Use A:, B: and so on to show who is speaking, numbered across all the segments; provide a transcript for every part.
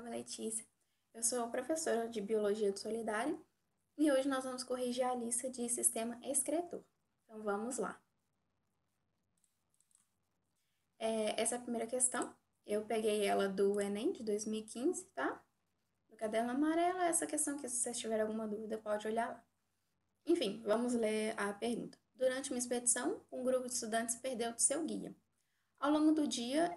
A: nome é Letícia, eu sou professora de Biologia do Solidário e hoje nós vamos corrigir a lista de sistema excretor. Então vamos lá. Essa é a primeira questão, eu peguei ela do Enem de 2015, tá? Do caderno amarelo, essa questão que se vocês tiverem alguma dúvida pode olhar lá. Enfim, vamos ler a pergunta. Durante uma expedição, um grupo de estudantes perdeu seu guia. Ao longo do dia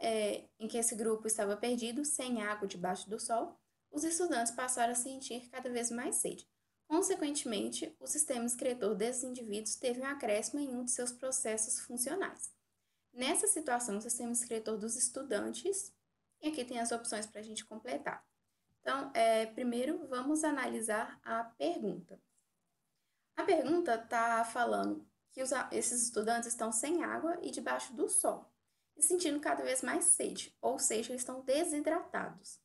A: em que esse grupo estava perdido, sem água debaixo do sol, os estudantes passaram a sentir cada vez mais sede. Consequentemente, o sistema excretor desses indivíduos teve um acréscimo em um de seus processos funcionais. Nessa situação, o sistema excretor dos estudantes, e aqui tem as opções para a gente completar. Então, primeiro vamos analisar a pergunta. A pergunta está falando que esses estudantes estão sem água e debaixo do sol e sentindo cada vez mais sede, ou seja, eles estão desidratados.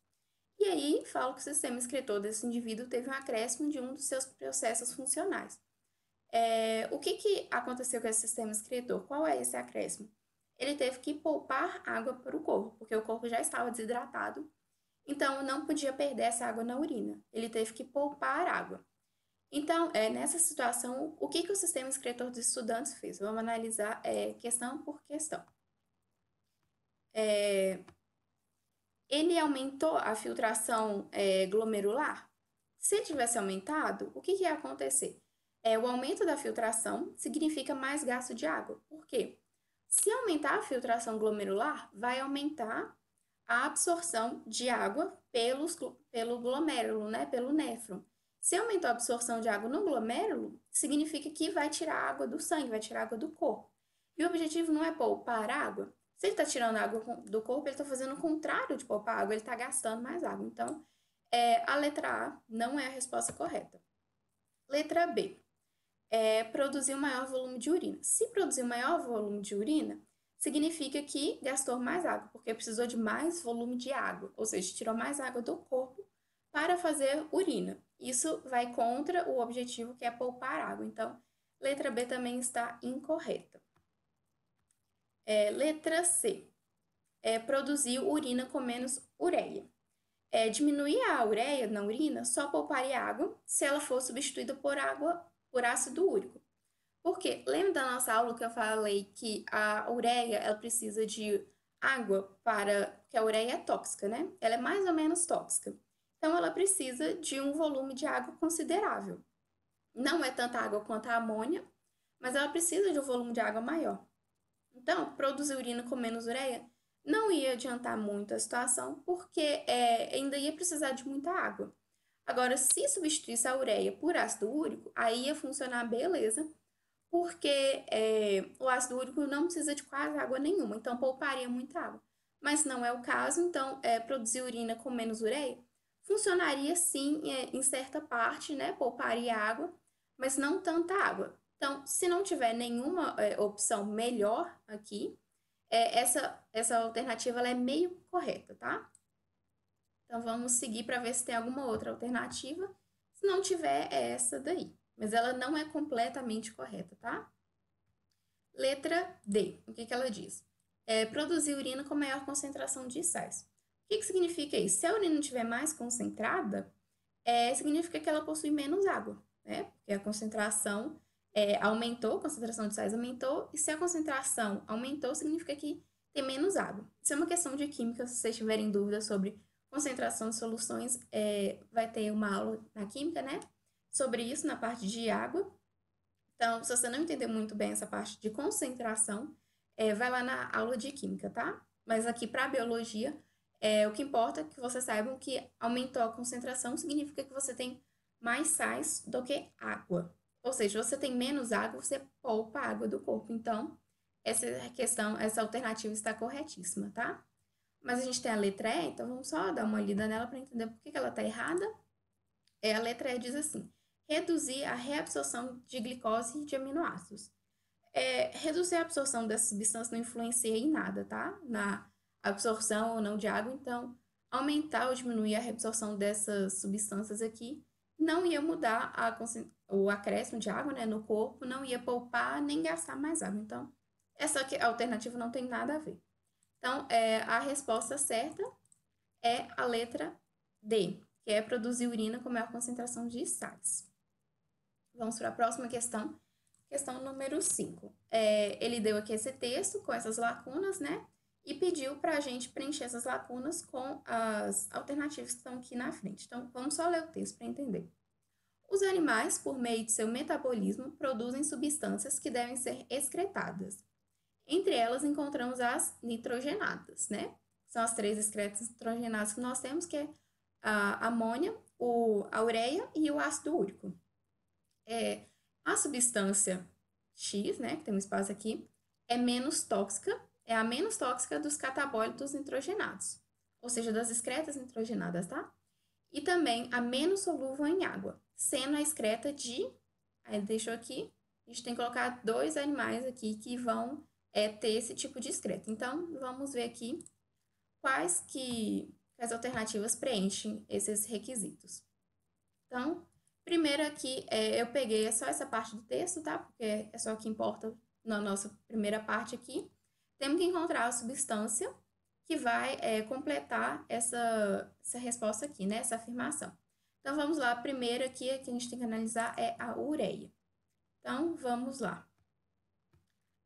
A: E aí, falo que o sistema excretor desse indivíduo teve um acréscimo de um dos seus processos funcionais. O que aconteceu com esse sistema excretor? Qual é esse acréscimo? Ele teve que poupar água para o corpo, porque o corpo já estava desidratado, então não podia perder essa água na urina. Ele teve que poupar água. Então, nessa situação, o que o sistema excretor dos estudantes fez? Vamos analisar questão por questão. Ele aumentou a filtração glomerular? Se tivesse aumentado, o que ia acontecer? O aumento da filtração significa mais gasto de água. Por quê? Se aumentar a filtração glomerular, vai aumentar a absorção de água pelo glomérulo, né? Pelo néfron. Se aumentou a absorção de água no glomérulo, significa que vai tirar água do sangue, vai tirar água do corpo. E o objetivo não é poupar água. Se ele está tirando água do corpo, ele está fazendo o contrário de poupar água, ele está gastando mais água. Então, a letra A não é a resposta correta. Letra B. Produzir um maior volume de urina. Se produzir um maior volume de urina, significa que gastou mais água, porque precisou de mais volume de água, ou seja, tirou mais água do corpo para fazer urina. Isso vai contra o objetivo que é poupar água. Então, letra B também está incorreta. Letra C. Produzir urina com menos ureia. Diminuir a ureia na urina só pouparia água se ela for substituída por ácido úrico. Porque lembra da nossa aula que eu falei que a ureia ela precisa de água que a ureia é tóxica, né? Ela é mais ou menos tóxica. Então ela precisa de um volume de água considerável. Não é tanta água quanto a amônia, mas ela precisa de um volume de água maior. Então, produzir urina com menos ureia não ia adiantar muito a situação, porque ainda ia precisar de muita água. Agora, se substituísse a ureia por ácido úrico, aí ia funcionar beleza, porque o ácido úrico não precisa de quase água nenhuma, então pouparia muita água. Mas não é o caso, então produzir urina com menos ureia funcionaria sim em certa parte, né? Pouparia água, mas não tanta água. Então, se não tiver nenhuma opção melhor aqui, essa alternativa ela é meio correta, tá? Então, vamos seguir para ver se tem alguma outra alternativa. Se não tiver, é essa daí. Mas ela não é completamente correta, tá? Letra D. O que ela diz? Produzir urina com maior concentração de sais. O que significa isso? Se a urina estiver mais concentrada, significa que ela possui menos água, né? Porque a concentração aumentou, a concentração de sais aumentou, e se a concentração aumentou, significa que tem menos água. Isso é uma questão de química, se vocês tiverem dúvidas sobre concentração de soluções, vai ter uma aula na química, né? Sobre isso, na parte de água. Então, se você não entender muito bem essa parte de concentração, vai lá na aula de química, tá? Mas aqui para biologia, o que importa é que vocês saibam que aumentou a concentração significa que você tem mais sais do que água. Ou seja, você tem menos água, você poupa a água do corpo. Então, essa alternativa está corretíssima, tá? Mas a gente tem a letra E, então vamos só dar uma lida nela para entender por que ela está errada. A letra E diz assim: reduzir a reabsorção de glicose e de aminoácidos. Reduzir a absorção dessas substâncias não influencia em nada, tá? Na absorção ou não de água, então aumentar ou diminuir a reabsorção dessas substâncias aqui não ia mudar o acréscimo de água, né, no corpo, não ia poupar nem gastar mais água. Então, essa alternativa não tem nada a ver. Então, a resposta certa é a letra D, que é produzir urina com maior concentração de sais. Vamos para a próxima questão, questão número 5. Ele deu aqui esse texto com essas lacunas, né? E pediu para a gente preencher essas lacunas com as alternativas que estão aqui na frente. Então, vamos só ler o texto para entender. Os animais, por meio de seu metabolismo, produzem substâncias que devem ser excretadas. Entre elas, encontramos as nitrogenadas, né? São as 3 excretas nitrogenadas que nós temos, que é a amônia, a ureia e o ácido úrico. A substância X, né, que tem um espaço aqui, é menos tóxica, é a menos tóxica dos catabólitos nitrogenados, ou seja, das excretas nitrogenadas, tá? E também a menos solúvel em água, sendo a excreta de, aí deixou aqui, a gente tem que colocar 2 animais aqui que vão ter esse tipo de excreta. Então, vamos ver aqui quais alternativas preenchem esses requisitos. Então, primeiro aqui, eu peguei só essa parte do texto, tá? Porque é só o que importa na nossa primeira parte aqui. Temos que encontrar a substância que vai completar essa resposta aqui, né? Essa afirmação. Então, vamos lá. A primeira aqui que a gente tem que analisar é a ureia. Então, vamos lá.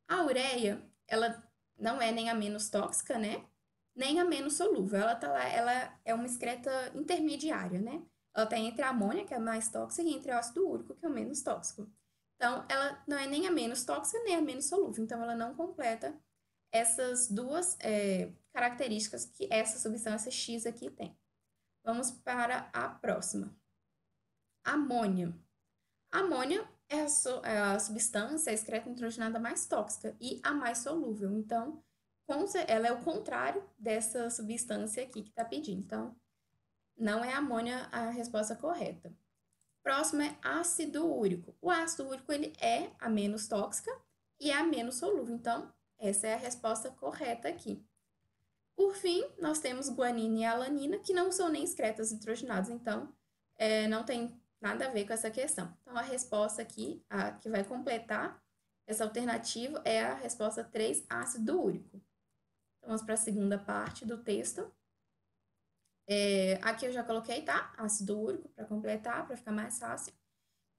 A: A ureia, ela não é nem a menos tóxica, né? Nem a menos solúvel. Ela tá lá, ela é uma excreta intermediária, né? Ela tá entre a amônia, que é a mais tóxica, e entre o ácido úrico, que é o menos tóxico. Então, ela não é nem a menos tóxica, nem a menos solúvel. Então, ela não completa essas duas características que essa substância X aqui tem. Vamos para a próxima. Amônia. Amônia é a substância, a excreta nitrogenada mais tóxica e a mais solúvel. Então, ela é o contrário dessa substância aqui que está pedindo. Então, não é amônia a resposta correta. Próximo é ácido úrico. O ácido úrico ele é a menos tóxica e é a menos solúvel. Então, essa é a resposta correta aqui. Por fim, nós temos guanina e alanina, que não são nem excretas nitrogenadas. Então, não tem nada a ver com essa questão. Então, a resposta aqui, a que vai completar essa alternativa, é a resposta 3, ácido úrico. Então, vamos para a segunda parte do texto. Aqui eu já coloquei, tá? Ácido úrico para completar, para ficar mais fácil.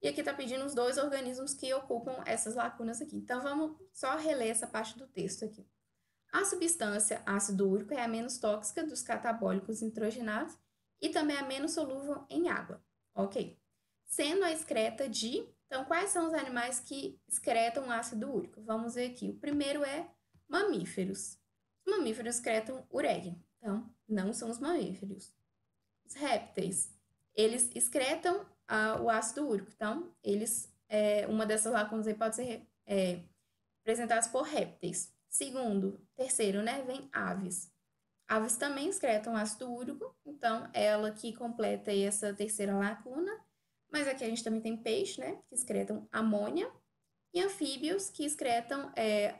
A: E aqui está pedindo os 2 organismos que ocupam essas lacunas aqui. Então, vamos só reler essa parte do texto aqui. A substância ácido úrico é a menos tóxica dos catabólicos nitrogenados e também a menos solúvel em água. Ok. Sendo a excreta de... Então, quais são os animais que excretam ácido úrico? Vamos ver aqui. O primeiro é mamíferos. Os mamíferos excretam ureia. Então, não são os mamíferos. Os répteis, eles excretam o ácido úrico. Então, uma dessas lacunas aí pode ser representadas por répteis. Terceiro, né, vem aves. Aves também excretam ácido úrico, então ela que completa aí essa terceira lacuna. Mas aqui a gente também tem peixe, né, que excretam amônia, e anfíbios que excretam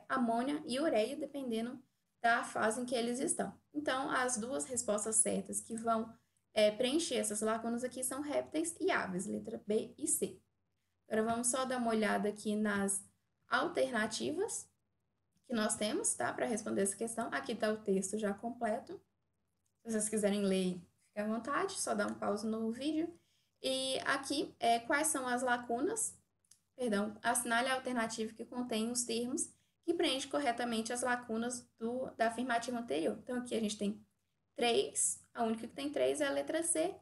A: amônia e ureia, dependendo da fase em que eles estão. Então, as 2 respostas certas que vão preencher essas lacunas aqui são répteis e aves, letra B e C. Agora vamos só dar uma olhada aqui nas alternativas que nós temos, tá? Para responder essa questão. Aqui está o texto já completo. Se vocês quiserem ler, fique à vontade, só dá um pause no vídeo. E aqui, quais são as lacunas? Perdão, assinale a alternativa que contém os termos que preenche corretamente as lacunas da afirmativa anterior. Então, aqui a gente tem 3, a única que tem 3 é a letra C,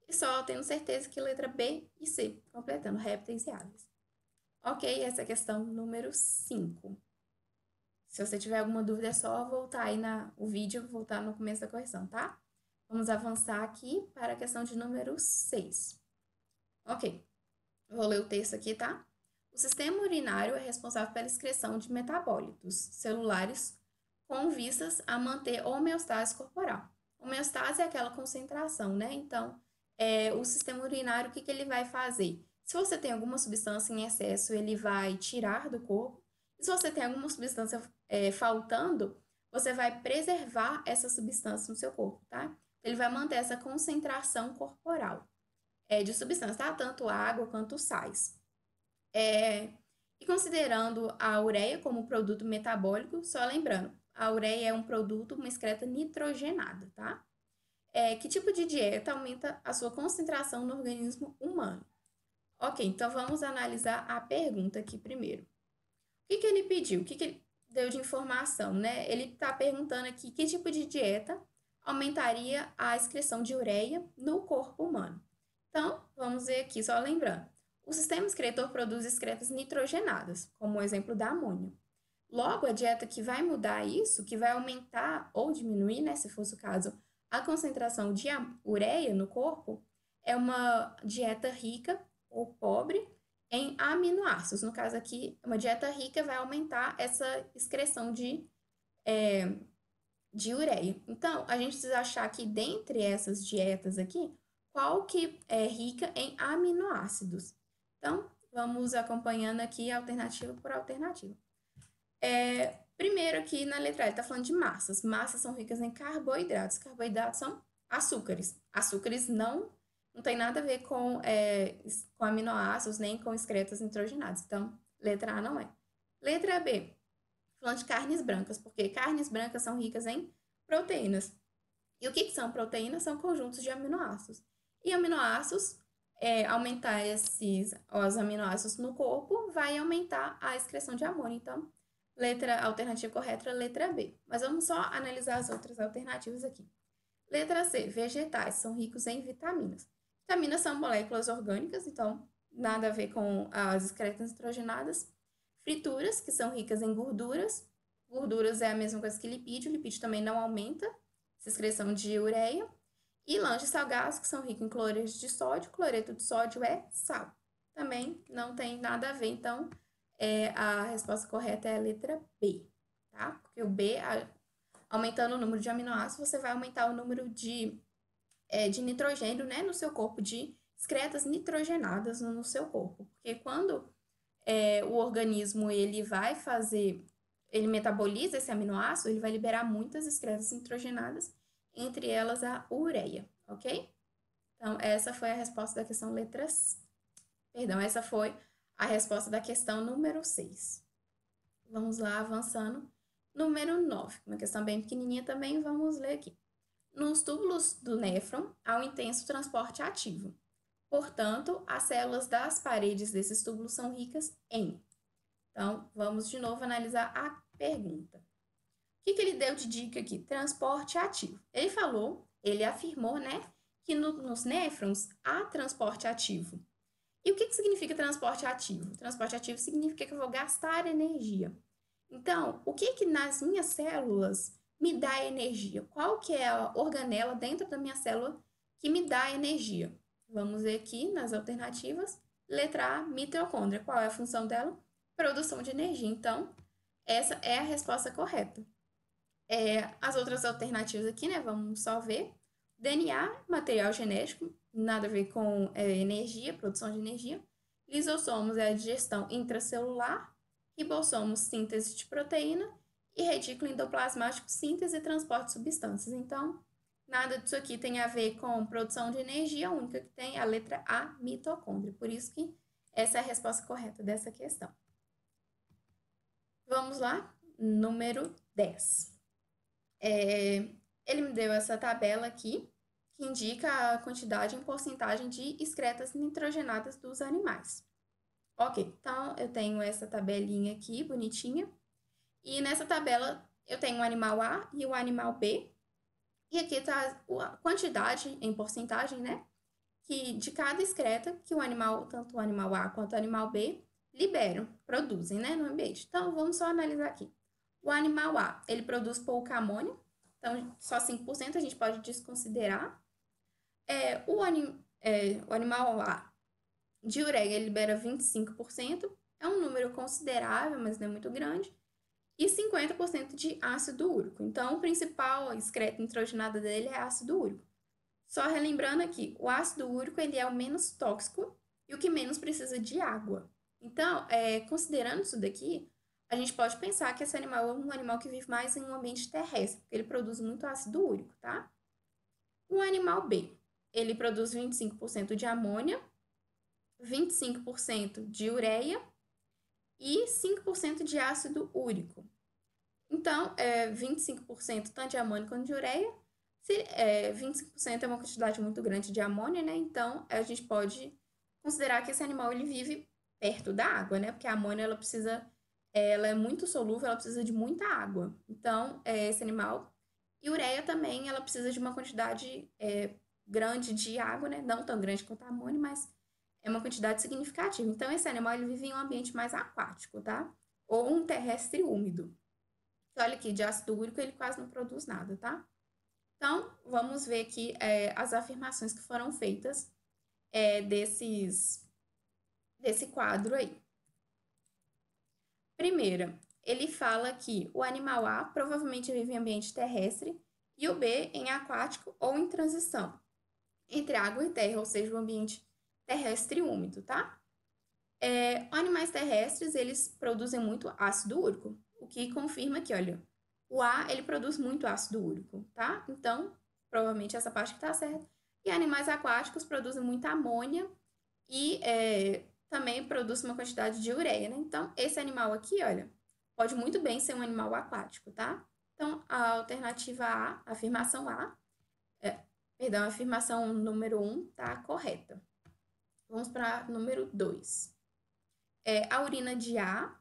A: e só tendo certeza que letra B e C, completando répteis e aves. Ok, essa é a questão número 5. Se você tiver alguma dúvida, é só voltar aí o vídeo, voltar no começo da correção, tá? Vamos avançar aqui para a questão de número 6. Ok, vou ler o texto aqui, tá? O sistema urinário é responsável pela excreção de metabólitos celulares com vistas a manter homeostase corporal. Homeostase é aquela concentração, né? Então, o sistema urinário, o que ele vai fazer? Se você tem alguma substância em excesso, ele vai tirar do corpo. E se você tem alguma substância faltando, você vai preservar essa substância no seu corpo, tá? Ele vai manter essa concentração corporal de substância, tá? Tanto água quanto sais. E considerando a ureia como produto metabólico, só lembrando, a ureia é um produto, uma excreta nitrogenada, tá? Que tipo de dieta aumenta a sua concentração no organismo humano? Ok, então vamos analisar a pergunta aqui primeiro. O que ele pediu? O que ele deu de informação, né? Ele está perguntando aqui que tipo de dieta aumentaria a excreção de ureia no corpo humano. Então, vamos ver aqui, só lembrando. O sistema excretor produz excretas nitrogenadas, como o exemplo da amônia. Logo, a dieta que vai mudar isso, que vai aumentar ou diminuir, né, se fosse o caso, a concentração de ureia no corpo, é uma dieta rica ou pobre em aminoácidos. No caso aqui, uma dieta rica vai aumentar essa excreção de ureia. Então, a gente precisa achar que dentre essas dietas aqui, qual que é rica em aminoácidos. Então, vamos acompanhando aqui alternativa por alternativa. Primeiro aqui na letra A, ele está falando de massas. Massas são ricas em carboidratos. Carboidratos são açúcares. Açúcares não tem nada a ver com aminoácidos, nem com excretas nitrogenadas. Então, letra A não é. Letra B, falando de carnes brancas, porque carnes brancas são ricas em proteínas. E o que são proteínas? São conjuntos de aminoácidos. E aminoácidos, aumentar os aminoácidos no corpo, vai aumentar a excreção de amônia. Então, alternativa correta é letra B. Mas vamos só analisar as outras alternativas aqui. Letra C, vegetais são ricos em vitaminas. Vitaminas são moléculas orgânicas, então nada a ver com as excretas nitrogenadas. Frituras, que são ricas em gorduras. Gorduras é a mesma coisa que lipídio. Lipídio também não aumenta essa excreção de ureia. E lanches salgados, que são ricos em cloreto de sódio. Cloreto de sódio é sal. Também não tem nada a ver, então a resposta correta é a letra B, tá? Porque o B, aumentando o número de aminoácidos, você vai aumentar o número de nitrogênio, né, no seu corpo, de excretas nitrogenadas no seu corpo. Porque quando o organismo ele metaboliza esse aminoácido, ele vai liberar muitas excretas nitrogenadas, entre elas a ureia, ok? Então, essa foi a resposta da questão essa foi a resposta da questão número 6. Vamos lá, avançando. Número 9, uma questão bem pequenininha também, vamos ler aqui. Nos túbulos do néfron, há um intenso transporte ativo. Portanto, as células das paredes desses túbulos são ricas em. Então, vamos de novo analisar a pergunta. O que ele deu de dica aqui? Transporte ativo. Ele afirmou, né, que nos néfrons há transporte ativo. E o que significa transporte ativo? Transporte ativo significa que eu vou gastar energia. Então, o que nas minhas células me dá energia? Qual que é a organela dentro da minha célula que me dá energia? Vamos ver aqui nas alternativas. Letra A, mitocôndria. Qual é a função dela? Produção de energia. Então, essa é a resposta correta. As outras alternativas aqui, né? Vamos só ver. DNA, material genético, nada a ver com energia, produção de energia. Lisossomos é a digestão intracelular. Ribossomos, síntese de proteína. E retículo endoplasmático, síntese e transporte de substâncias. Então, nada disso aqui tem a ver com produção de energia, a única que tem é a letra A, mitocôndria. Por isso que essa é a resposta correta dessa questão. Vamos lá, número 10. Ele me deu essa tabela aqui, que indica a quantidade em porcentagem de excretas nitrogenadas dos animais. Ok, então eu tenho essa tabelinha aqui, bonitinha. E nessa tabela eu tenho o animal A e o animal B. E aqui está a quantidade em porcentagem, né? Que de cada excreta que tanto o animal A quanto o animal B, produzem, né, no ambiente. Então, vamos só analisar aqui. O animal A, ele produz pouca amônia, então só 5% a gente pode desconsiderar. O animal A de ureia, ele libera 25%, é um número considerável, mas não é muito grande. E 50% de ácido úrico. Então, o principal excreto nitrogenado dele é ácido úrico. Só relembrando aqui, o ácido úrico ele é o menos tóxico e o que menos precisa de água. Então, considerando isso daqui, a gente pode pensar que esse animal é um animal que vive mais em um ambiente terrestre, porque ele produz muito ácido úrico, tá? O animal B, ele produz 25% de amônia, 25% de ureia e 5% de ácido úrico. Então, 25% tanto de amônia quanto de ureia, 25% é uma quantidade muito grande de amônia, né? Então, a gente pode considerar que esse animal ele vive perto da água, né? Porque a amônia ela é muito solúvel, ela precisa de muita água. Então, esse animal. E ureia também, ela precisa de uma quantidade grande de água, né? Não tão grande quanto a amônia, mas é uma quantidade significativa. Então, esse animal ele vive em um ambiente mais aquático, tá? Ou um terrestre úmido. Então, olha aqui, de ácido úrico ele quase não produz nada, tá? Então, vamos ver aqui as afirmações que foram feitas desse quadro aí. Primeira, ele fala que o animal A provavelmente vive em ambiente terrestre e o B em aquático ou em transição entre água e terra, ou seja, o ambiente terrestre úmido, tá? Animais terrestres, eles produzem muito ácido úrico, o que confirma que, olha, o A, ele produz muito ácido úrico, tá? Então, provavelmente essa parte que tá certa. E animais aquáticos produzem muita amônia e também produz uma quantidade de ureia, né? Então, esse animal aqui, olha, pode muito bem ser um animal aquático, tá? Então, a alternativa A, a afirmação A, perdão, a afirmação número 1 tá correta. Vamos para número 2. A urina de A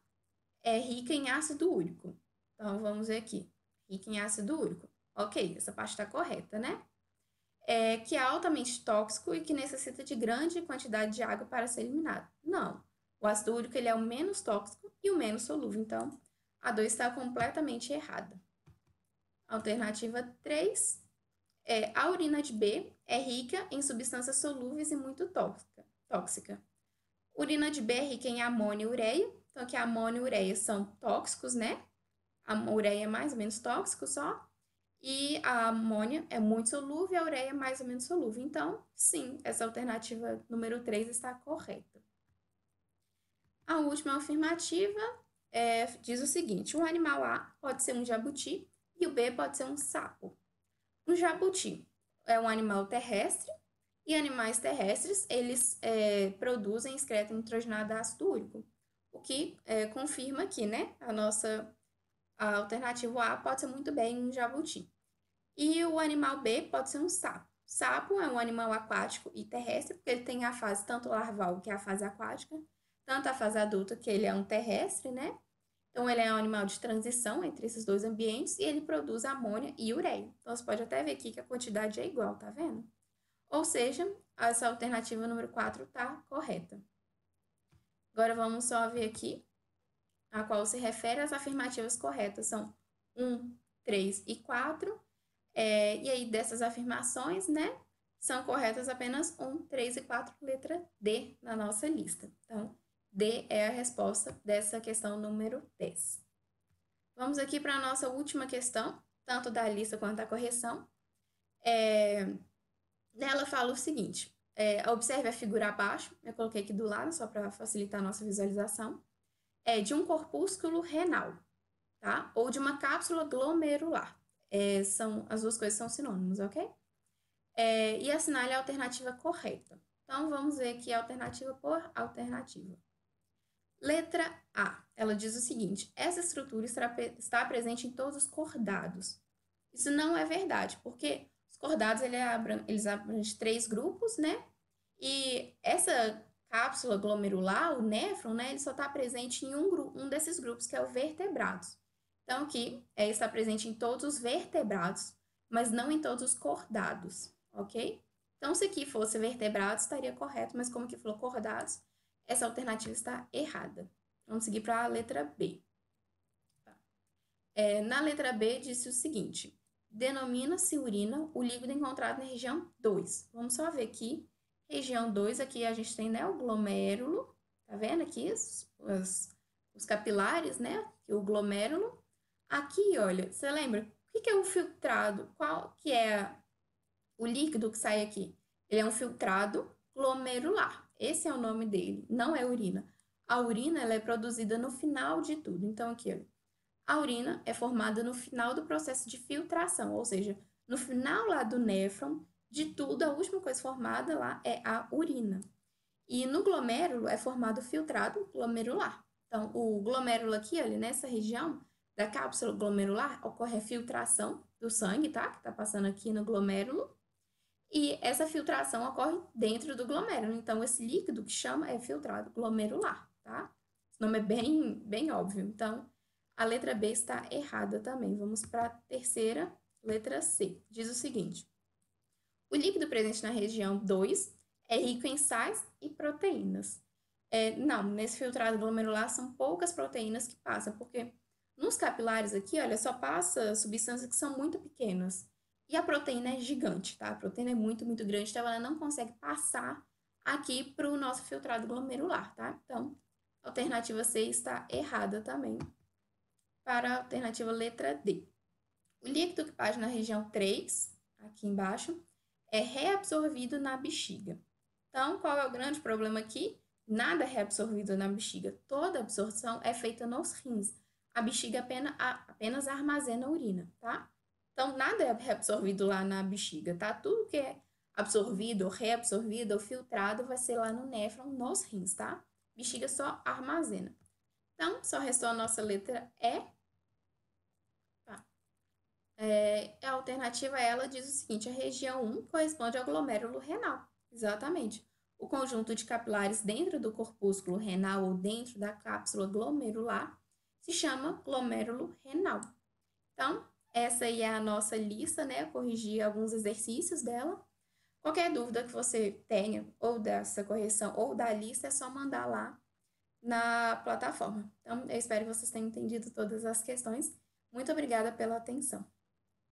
A: é rica em ácido úrico. Então, vamos ver aqui. Rica em ácido úrico. Ok, essa parte está correta, né? Que é altamente tóxico e que necessita de grande quantidade de água para ser eliminado. Não. O ácido úrico ele é o menos tóxico e o menos solúvel. Então, a 2 está completamente errada. Alternativa 3. A urina de B é rica em substâncias solúveis e muito tóxica. Urina de B é rica em amônia e ureia. Então, aqui a amônia e ureia são tóxicos, né? A ureia é mais ou menos tóxico só. E a amônia é muito solúvel e a ureia é mais ou menos solúvel. Então, sim, essa alternativa número 3 está correta. A última afirmativa diz o seguinte: um animal A pode ser um jabuti e o B pode ser um sapo. Um jabuti é um animal terrestre e animais terrestres, eles produzem excreto nitrogenado ácido úrico, o que confirma aqui, né? A alternativa A pode ser muito bem um jabuti. E o animal B pode ser um sapo. Sapo é um animal aquático e terrestre, porque ele tem a fase tanto larval, que é a fase aquática, tanto a fase adulta, que ele é um terrestre, né? Então, ele é um animal de transição entre esses dois ambientes e ele produz amônia e ureia. Então, você pode até ver aqui que a quantidade é igual, tá vendo? Ou seja, essa alternativa número 4 está correta. Agora, vamos só ver aqui a qual se refere às afirmativas corretas. São 1, 3 e 4. E aí, dessas afirmações, né, são corretas apenas 1, 3 e 4, letra D na nossa lista. Então, D é a resposta dessa questão número 10. Vamos aqui para a nossa última questão, tanto da lista quanto da correção. Nela fala o seguinte: observe a figura abaixo, eu coloquei aqui do lado só para facilitar a nossa visualização, de um corpúsculo renal, tá? Ou de uma cápsula glomerular. As duas coisas são sinônimos, ok? E assinale a alternativa correta. Então, vamos ver aqui a alternativa por alternativa. Letra A, ela diz o seguinte: essa estrutura está presente em todos os cordados. Isso não é verdade, porque os cordados eles abrangem 3 grupos, né? E essa cápsula glomerular, o néfron, né, ele só está presente em um desses grupos, que é o vertebrados. Então, aqui está presente em todos os vertebrados, mas não em todos os cordados, ok? Então, se aqui fosse vertebrados, estaria correto, mas como aqui falou cordados, essa alternativa está errada. Vamos seguir para a letra B. Na letra B, disse o seguinte: denomina-se urina o líquido encontrado na região 2. Vamos só ver aqui. Região 2, aqui a gente tem, né, o glomérulo. Tá vendo aqui os capilares, né? O glomérulo. Aqui, olha, você lembra? O que é o filtrado? Qual que é o líquido que sai aqui? Ele é um filtrado glomerular. Esse é o nome dele, não é urina. A urina, ela é produzida no final de tudo. Então, aqui, olha. A urina é formada no final do processo de filtração, ou seja, no final lá do néfron, de tudo, a última coisa formada lá é a urina. E no glomérulo é formado o filtrado glomerular. Então, o glomérulo aqui, olha, nessa região da cápsula glomerular, ocorre a filtração do sangue, tá? Que tá passando aqui no glomérulo. E essa filtração ocorre dentro do glomérulo. Então, esse líquido que chama é filtrado glomerular, tá? Esse nome é bem óbvio. Então, a letra B está errada também. Vamos para a terceira, letra C. Diz o seguinte: o líquido presente na região 2 é rico em sais e proteínas. Não, nesse filtrado glomerular são poucas proteínas que passam, porque nos capilares aqui, olha, só passa substâncias que são muito pequenas. E a proteína é gigante, tá? A proteína é muito grande, então ela não consegue passar aqui para o nosso filtrado glomerular, tá? Então, a alternativa C está errada também. Para a alternativa letra D. O líquido que passa na região 3, aqui embaixo, é reabsorvido na bexiga. Então, qual é o grande problema aqui? Nada é reabsorvido na bexiga. Toda absorção é feita nos rins. A bexiga apenas armazena a urina, tá? Então, nada é reabsorvido lá na bexiga, tá? Tudo que é absorvido, reabsorvido ou filtrado vai ser lá no néfron, nos rins, tá? Bexiga só armazena. Então, só restou a nossa letra E. Tá? A alternativa, ela diz o seguinte: a região 1 corresponde ao glomérulo renal. Exatamente. O conjunto de capilares dentro do corpúsculo renal ou dentro da cápsula glomerular se chama glomérulo renal. Então, essa aí é a nossa lista, né? Eu corrigi alguns exercícios dela. Qualquer dúvida que você tenha, ou dessa correção, ou da lista, é só mandar lá na plataforma. Então, eu espero que vocês tenham entendido todas as questões. Muito obrigada pela atenção.